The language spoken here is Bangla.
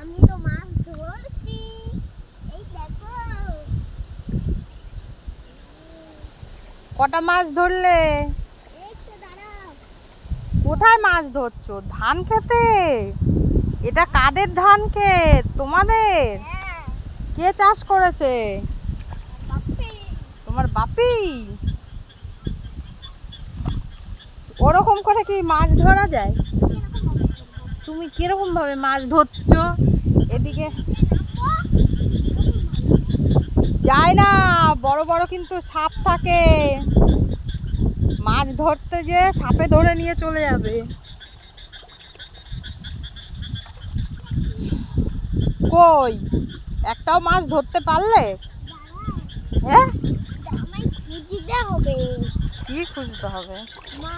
আমি তো মাছ ধরছি, এই দেখো। কটা মাছ ধরলে? এই তো দাঁড়াও। কোথায় মাছ ধরছো? ধান খেতে? এটা কাদের ধান ক্ষেত? তোমাদের? হ্যাঁ, কে চাষ করেছে? বাপি। তোমার বাপি? ওরকম করে কি মাছ ধরা যায়? তুমি কিরকম ভাবে মাছ ধরছো? এদিকে যায় না, বড় বড় কিন্তু সাপ থাকে, মাছ ধরতে যে সাপে ধরে নিয়ে চলে যাবে। কই একটাও মাছ ধরতে পারলে? হ্যাঁ, আমায় খুঁজতে হবে। কি খুঁজতে হবে? মা